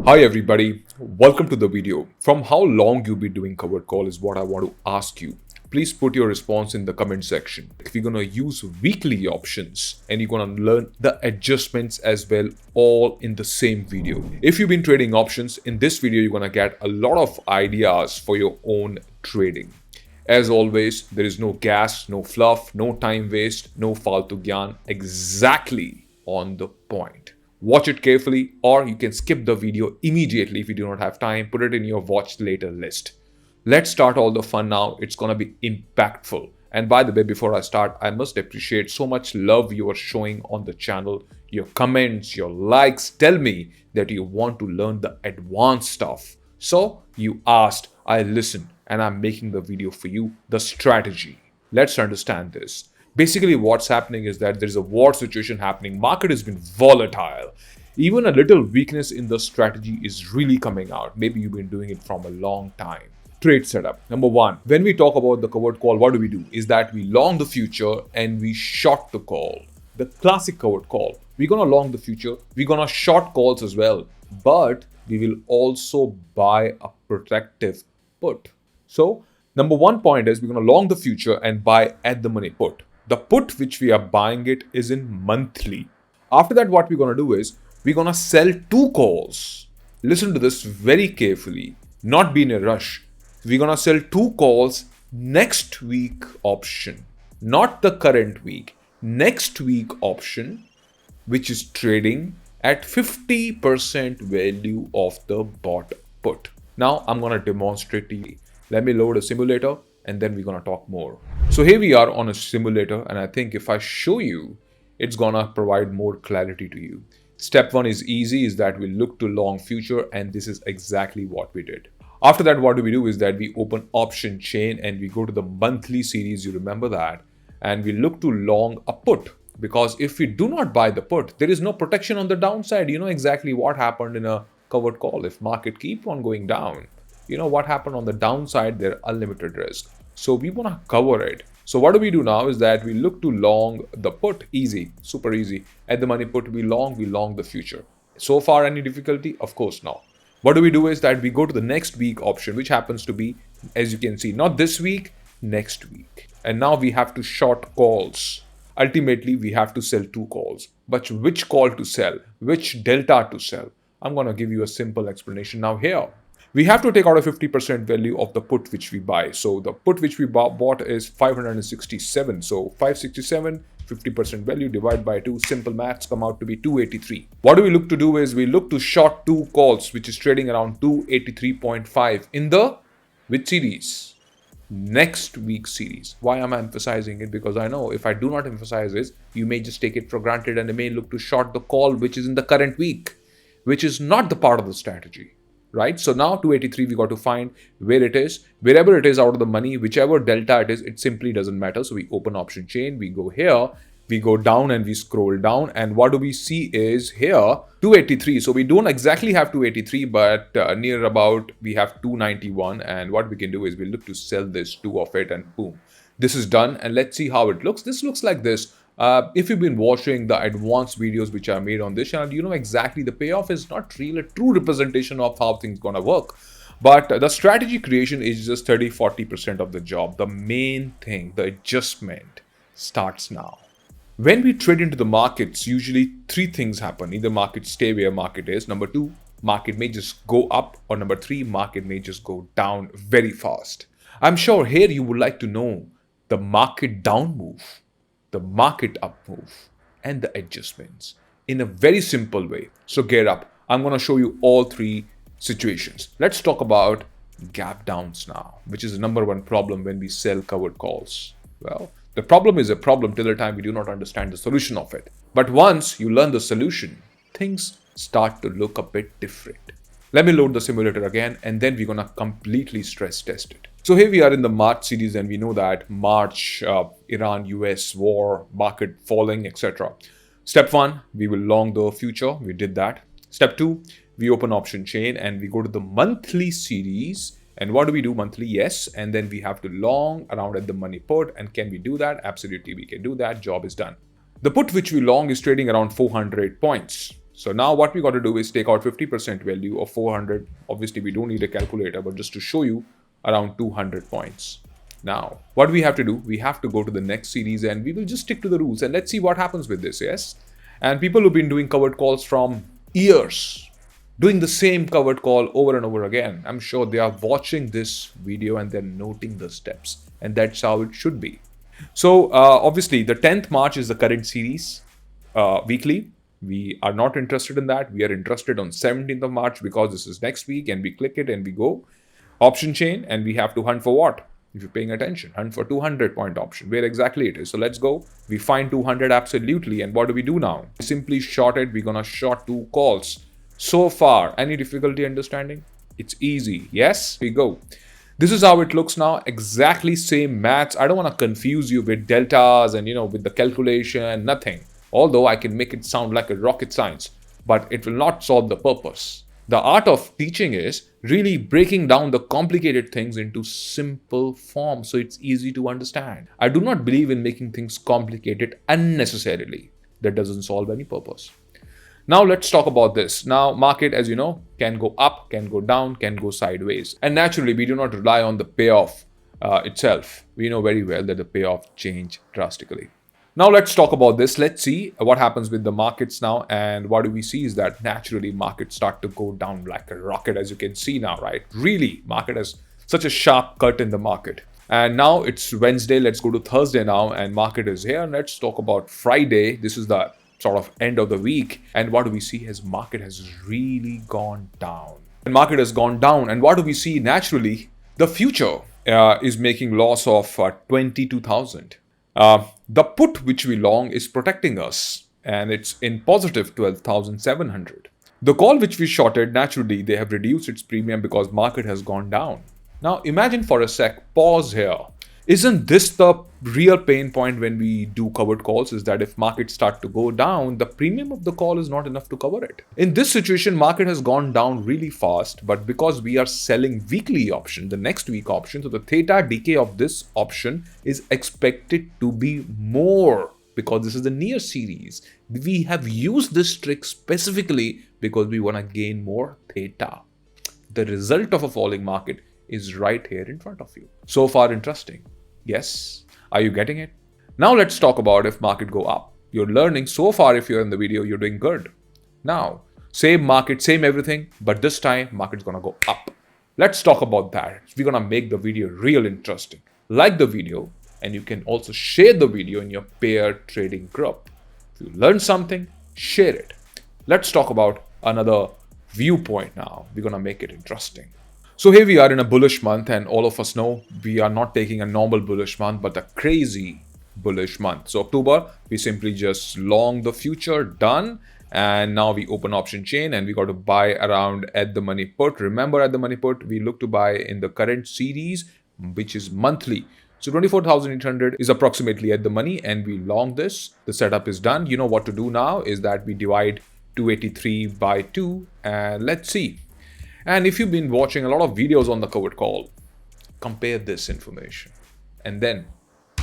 Hi everybody, welcome to the video. From how long you've been doing covered call is what I want to ask you. Please put your response in the comment section. If you're going to use weekly options and you're going to learn the adjustments as well, all in the same video. If you've been trading options, in this video you're going to get a lot of ideas for your own trading. As always, there is no gas, no fluff, no time waste, no faltu gyan, exactly on the point. Watch it carefully, or you can skip the video immediately if you do not have time. Put it in your watch later list. Let's start all the fun now. It's gonna be impactful. And by the way, before I start, I must appreciate so much love you are showing on the channel. Your comments, your likes tell me that you want to learn the advanced stuff. So you asked, I listened, and I'm making the video for you, the strategy. Let's understand this. Basically, what's happening is that there's a war situation happening. Market has been volatile. Even a little weakness in the strategy is really coming out. Maybe you've been doing it from a long time. Trade setup. Number one, when we talk about the covered call, what do? Is that we long the future and we short the call. The classic covered call. We're going to long the future. We're going to short calls as well. But we will also buy a protective put. So, number one point is we're going to long the future and buy at the money put. The put which we are buying it is in monthly. After that, what we're going to do is we're going to sell two calls. Listen to this very carefully. Not be in a rush. We're going to sell two calls next week option. Not the current week. Next week option, which is trading at 50% value of the bought put. Now, I'm going to demonstrate to you. Let me load a simulator and then we're going to talk more. So here we are on a simulator, and I think if I show you, it's going to provide more clarity to you. Step one is easy, is that we look to long future, and this is exactly what we did. After that, what do is that we open option chain and we go to the monthly series, you remember that, and we look to long a put. Because if we do not buy the put, there is no protection on the downside. You know exactly what happened in a covered call. If market keep on going down, you know what happened on the downside, there unlimited risk. So we want to cover it. So what do we do now is that we look to long the put. Easy, super easy. At the money put, we long the future. So far, any difficulty? Of course not. What do is that we go to the next week option, which happens to be, as you can see, not this week, next week. And now we have to short calls. Ultimately, we have to sell two calls. But which call to sell? Which delta to sell? I'm going to give you a simple explanation now here. We have to take out a 50% value of the put which we buy. So the put which we bought is 567. So 567, 50% value divided by 2. Simple maths come out to be 283. What do we look to do is we look to short two calls, which is trading around 283.5 in the which series? Next week series. Why am I emphasizing it? Because I know if I do not emphasize this, you may just take it for granted and you may look to short the call which is in the current week, which is not the part of the strategy. Right? So now 283, we got to find where it is. Wherever it is out of the money, whichever delta it is, it simply doesn't matter. So we open option chain, we go here, we go down and we scroll down. And what do we see is here, 283. So we don't exactly have 283, but near about we have 291. And what we can do is we look to sell this two of it and boom. This is done. And let's see how it looks. This looks like this. If you've been watching the advanced videos which are made on this channel, you know exactly the payoff is not really a true representation of how things gonna work. But the strategy creation is just 30-40% of the job. The main thing, the adjustment, starts now. When we trade into the markets, usually three things happen. Either market stay where market is. Number two, market may just go up. Or number three, market may just go down very fast. I'm sure here you would like to know the market down move, the market up move, and the adjustments in a very simple way. So gear up. I'm going to show you all three situations. Let's talk about gap downs now, which is the number one problem when we sell covered calls. Well, the problem is a problem till the time we do not understand the solution of it. But once you learn the solution, things start to look a bit different. Let me load the simulator again, and then we're going to completely stress test it. So here we are in the March series, and we know that March, Iran-US war, market falling, etc. Step one, we will long the future. We did that. Step two, we open option chain and we go to the monthly series. And what do we do monthly? Yes. And then we have to long around at the money put. And can we do that? Absolutely, we can do that. Job is done. The put which we long is trading around 400 points. So now what we got to do is take out 50% value of 400. Obviously, we don't need a calculator, but just to show you, around 200 points. Now, what we have to do, we have to go to the next series and we will just stick to the rules and let's see what happens with this, yes? And people who've been doing covered calls from years, doing the same covered call over and over again, I'm sure they are watching this video and they're noting the steps, and that's how it should be. So obviously the 10th March is the current series weekly. We are not interested in that. We are interested on 17th of March because this is next week, and we click it and we go option chain and we have to hunt for what? If you're paying attention, hunt for 200 point option, where exactly it is. So let's go. We find 200 absolutely. And what do we do now? Simply short it. We're going to short 2 calls. So far, any difficulty understanding? It's easy. Yes, we go. This is how it looks now. Exactly same maths. I don't want to confuse you with deltas and, with the calculation, nothing. Although I can make it sound like a rocket science, but it will not solve the purpose. The art of teaching is really breaking down the complicated things into simple form so it's easy to understand. I do not believe in making things complicated unnecessarily. That doesn't solve any purpose. Now let's talk about this. Now market, as you know, can go up, can go down, can go sideways. And naturally, we do not rely on the payoff itself. We know very well that the payoff changed drastically. Now let's talk about this. Let's see what happens with the markets now. And what do we see is that naturally markets start to go down like a rocket, as you can see now, right? Really, market has such a sharp cut in the market. And now it's Wednesday. Let's go to Thursday now, and market is here. And let's talk about Friday. This is the sort of end of the week. And what do we see is market has really gone down. And market has gone down. And what do we see? Naturally, the future is making loss of 22,000. The put which we long is protecting us, and it's in positive 12,700. The call which we shorted, naturally they have reduced its premium because market has gone down. Now imagine for a sec, pause here. Isn't this the real pain point when we do covered calls, is that if markets start to go down, the premium of the call is not enough to cover it. In this situation, market has gone down really fast, but because we are selling weekly option, the next week option, so the theta decay of this option is expected to be more because this is the near series. We have used this trick specifically because we want to gain more theta. The result of a falling market is right here in front of you. So far interesting. Yes. Are you getting it? Now let's talk about if market go up. You're learning so far. If you're in the video, you're doing good. Now, same market, same everything, but this time market's gonna go up. Let's talk about that. We're gonna make the video real interesting. Like the video, and you can also share the video in your pair trading group. If you learn something, share it. Let's talk about another viewpoint now. We're gonna make it interesting. So here we are in a bullish month, and all of us know we are not taking a normal bullish month, but a crazy bullish month. So October, we simply just long the future, done. And now we open option chain and we got to buy around at the money put. Remember, at the money put, we look to buy in the current series, which is monthly. So 24,800 is approximately at the money, and we long this. The setup is done. You know what to do now is that we divide 283 by 2, and let's see. And if you've been watching a lot of videos on the covered call, compare this information and then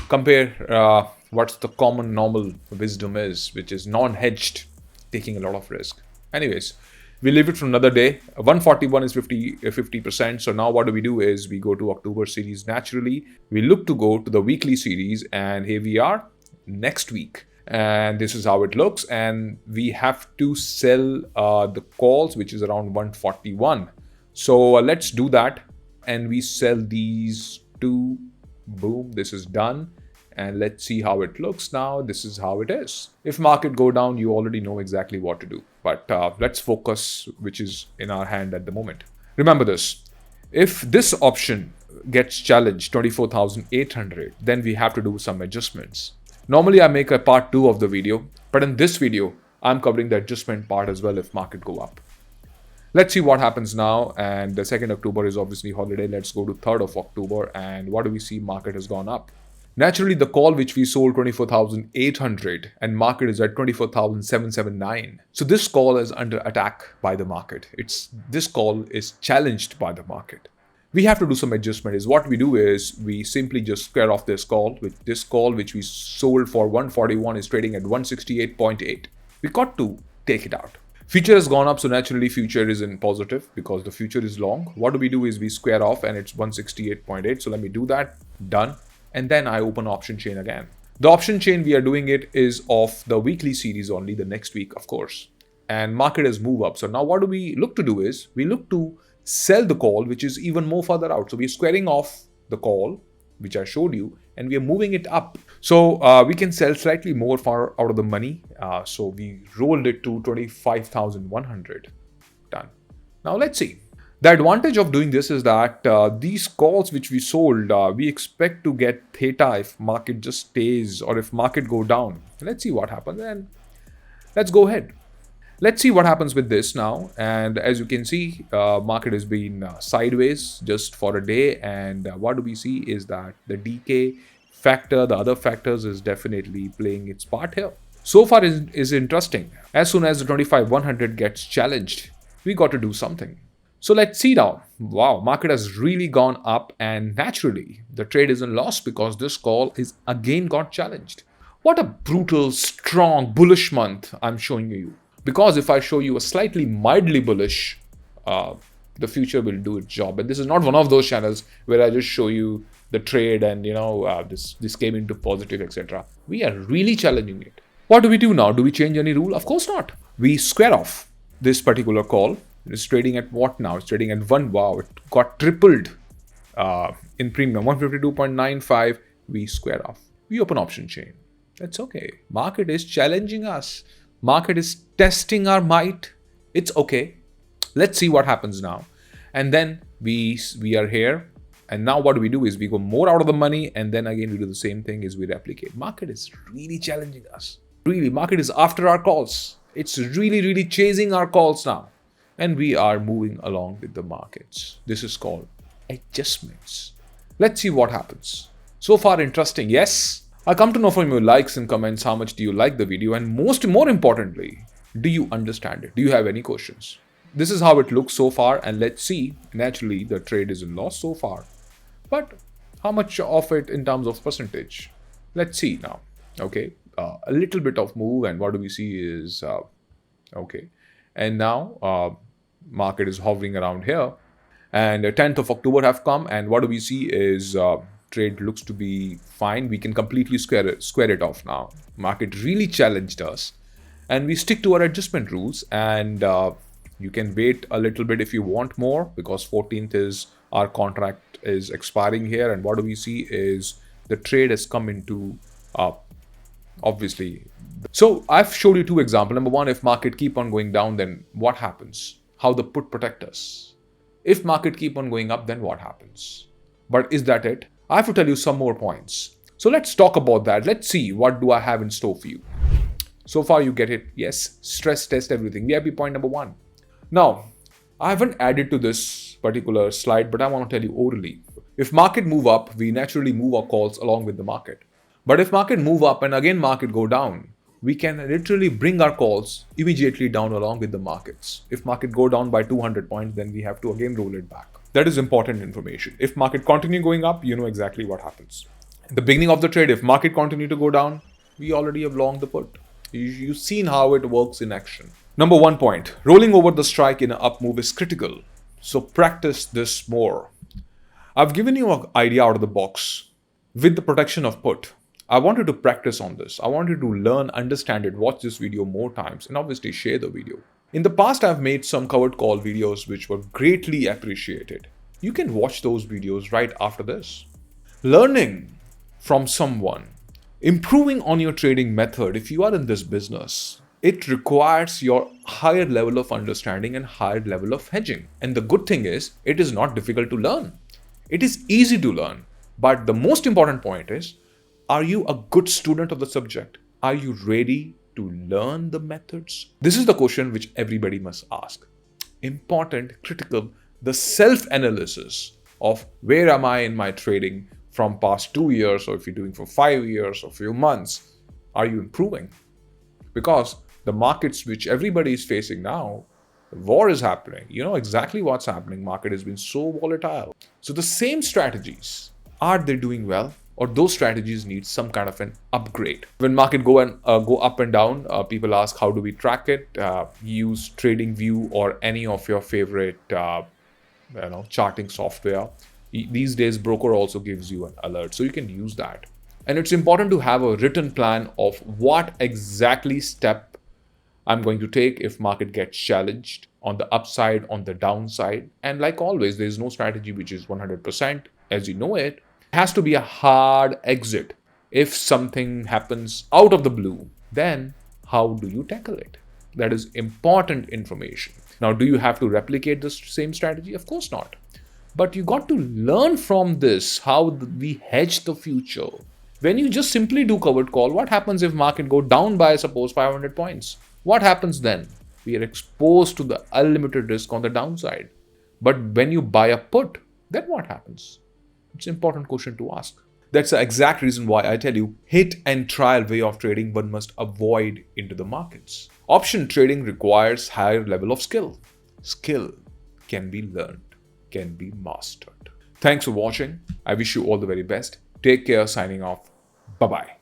compare what's the common normal wisdom is, which is non-hedged, taking a lot of risk. Anyways, we leave it for another day. 141 is 50%. So now what do we do is we go to October series naturally. We look to go to the weekly series, and here we are next week. And this is how it looks, and we have to sell the calls, which is around 141. So let's do that, and we sell these two. Boom, this is done, and let's see how it looks now. This is how it is. If market go down, you already know exactly what to do, but let's focus which is in our hand at the moment. Remember this: if this option gets challenged 24,800, then we have to do some adjustments. Normally I make a part 2 of the video, but in this video, I'm covering the adjustment part as well if market go up. Let's see what happens now. And the 2nd October is obviously holiday. Let's go to 3rd of October. And what do we see? Market has gone up. Naturally, the call which we sold 24,800 and market is at 24,779. So this call is under attack by the market. This call is challenged by the market. We have to do some adjustment. Is what we do is we simply just square off this call. With this call which we sold for 141 is trading at 168.8. We got to take it out. Future has gone up, so naturally future is in positive because the future is long. What do is we square off and it's 168.8. So let me do that. Done. And then I open option chain again. The option chain we are doing it is of the weekly series only, the next week, of course. And market has moved up. So now what do we look to do is we look to sell the call, which is even more further out. So we're squaring off the call, which I showed you, and we are moving it up. So we can sell slightly more far out of the money. So we rolled it to 25,100. Done. Now let's see. The advantage of doing this is that these calls which we sold, we expect to get theta if market just stays or if market go down. Let's see what happens and let's go ahead. Let's see what happens with this now. And as you can see, market has been sideways just for a day. And what do we see is that the decay factor, the other factors is definitely playing its part here. So far is interesting. As soon as the 25,100 gets challenged, we got to do something. So let's see now. Wow, market has really gone up and naturally the trade is in loss because this call is again got challenged. What a brutal, strong, bullish month I'm showing you. Because if I show you a slightly mildly bullish, the future will do its job. And this is not one of those channels where I just show you the trade and this came into positive, etc. We are really challenging it. What do we do now? Do we change any rule? Of course not. We square off this particular call. It's trading at what now? It's trading at 1. Wow, it got tripled in premium. 152.95. We square off. We open option chain. That's okay. Market is challenging us. Market is testing our might. It's okay. Let's see what happens now. And then we are here. And now what do is we go more out of the money. And then again, we do the same thing as we replicate. Market is really challenging us. Really, market is after our calls. It's really chasing our calls now. And we are moving along with the markets. This is called adjustments. Let's see what happens. So far, interesting. Yes. I come to know from your likes and comments how much do you like the video and more importantly, do you understand it? Do you have any questions? This is how it looks so far and let's see. Naturally, the trade is in loss so far. But how much of it in terms of percentage? Let's see now. Okay, a little bit of move and what do we see is, okay. And now market is hovering around here and the 10th of October have come and what do we see is trade looks to be fine. We can completely square it off now. Market really challenged us and we stick to our adjustment rules and you can wait a little bit if you want more because 14th is our contract is expiring here and what do we see is the trade has come into obviously. So I've showed you two examples. Number one, if market keep on going down, then what happens? How the put protect us. If market keep on going up, then what happens? But is that it? I have to tell you some more points. So let's talk about that. Let's see what do I have in store for you. So far you get it. Yes, stress test everything. VIP point number 1. Now, I haven't added to this particular slide, but I want to tell you orally. If market move up, we naturally move our calls along with the market. But if market move up and again market go down, we can literally bring our calls immediately down along with the markets. If market go down by 200 points, then we have to again roll it back. That is important information. If market continue going up, you know exactly what happens. At the beginning of the trade, if market continue to go down, we already have longed the put. You've seen how it works in action. Number 1 point, rolling over the strike in an up move is critical. So practice this more. I've given you an idea out of the box with the protection of put. I wanted to practice on this. I wanted to learn, understand it, watch this video more times, and obviously share the video. In the past, I've made some covered call videos which were greatly appreciated. You can watch those videos right after this. Learning from someone, improving on your trading method, if you are in this business, it requires your higher level of understanding and higher level of hedging. And the good thing is, it is not difficult to learn. It is easy to learn. But the most important point is, are you a good student of the subject? Are you ready to learn the methods? This is the question which everybody must ask. Important, critical, the self-analysis of where am I in my trading from past 2 years, or if you're doing for 5 years or few months, are you improving? Because the markets which everybody is facing now, the war is happening. You know exactly what's happening. Market has been so volatile. So the same strategies, are they doing well? or those strategies need some kind of an upgrade. When market go up and down, people ask, how do we track it? Use TradingView or any of your favorite charting software. These days, broker also gives you an alert, so you can use that. And it's important to have a written plan of what exactly step I'm going to take if market gets challenged on the upside, on the downside. And like always, there is no strategy which is 100% as you know it. It has to be a hard exit. If something happens out of the blue, then how do you tackle it? That is important information. Now, do you have to replicate the same strategy? Of course not. But you got to learn from this how we hedge the future. When you just simply do covered call, what happens if market go down by suppose 500 points? What happens then? We are exposed to the unlimited risk on the downside. But when you buy a put, then what happens? It's an important question to ask. That's the exact reason why I tell you, hit and trial way of trading one must avoid into the markets. Option trading requires higher level of skill. Skill can be learned, can be mastered. Thanks for watching. I wish you all the very best. Take care. Signing off. Bye-bye.